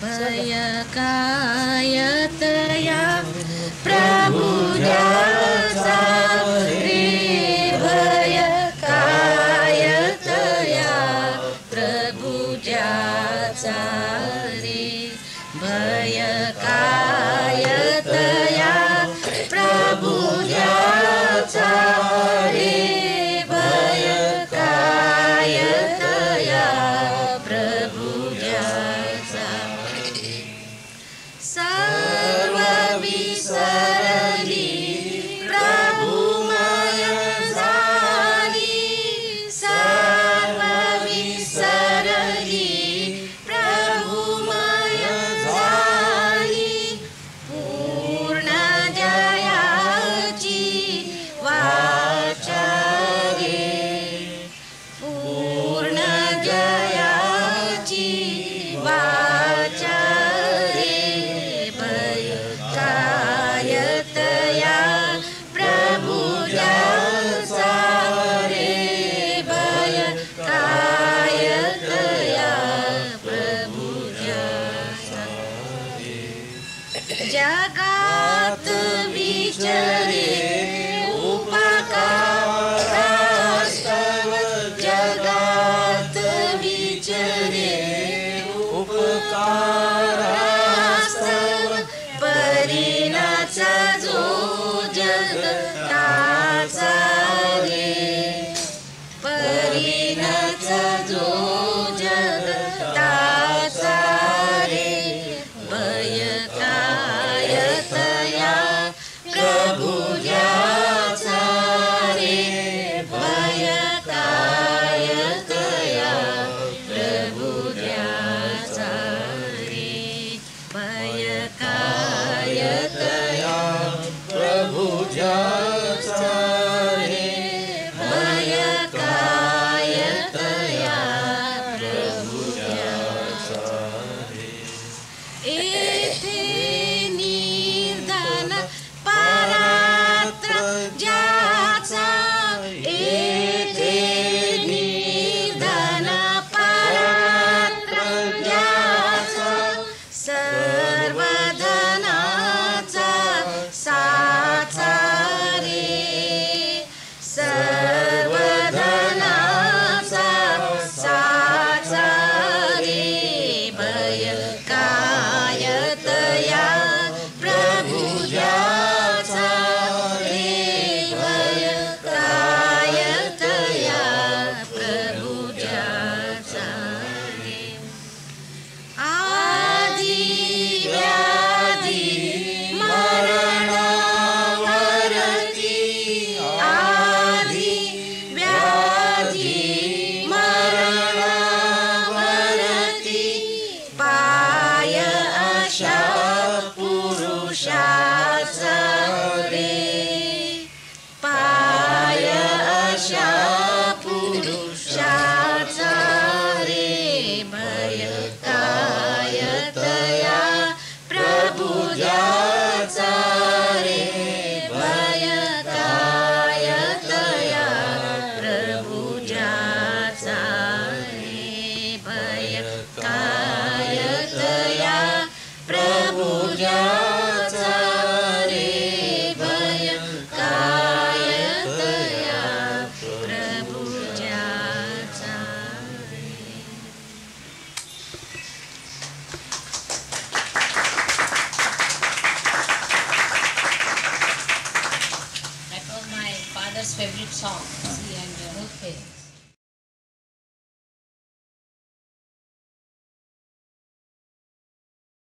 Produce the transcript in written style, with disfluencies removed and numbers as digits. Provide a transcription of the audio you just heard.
भय कायतया प्रभुजाचा रे भय कायतया प्रभुजाचा रे भय कायतया प्रभुजाचा रे भय कायतया प्रभुजाचा सर्व विसरली प्रभुमय झाली सर्व विसरली प्रभुमय झाली पूर्ण जयाची वाचा रे पूर्ण जयाची वाचा कायतया प्रभुजाचा रे भय कायतया प्रभुजाचा जगात विचरे उपकारास्तव जगात विचरे उपकारास्तव परीनाचा जो जगताचा रे परीनाचा जो जगताचा रे भय कायतया प्रभुजाचा रे भय कायतया प्रभुजाचा रे भय कायतया प्रभुजाचा रे भय कायतया प्रभुजाचा रे येथे निर्धन परात्र ज्याचा येथे निर्धन परात्र ज्याचा सर्व धनाचा साचा रे सर्व धनाचा साचा रे भय कायतया प्रभुजाचा रे भय कायतया प्रभुजाचा रे आदि व्याधी मरणावरती आदि व्याधी मरणावरती पाय अशा पुरुषाचा रे पाय अशा पुरुषाचा रे भय कायतया प्रभुजाचा रे भय कायतया प्रभुजाचा रे भय कायतया प्रभुजाचा रे भय कायतया प्रभुजाचा रे. That was my father's favorite song. See, and Ruth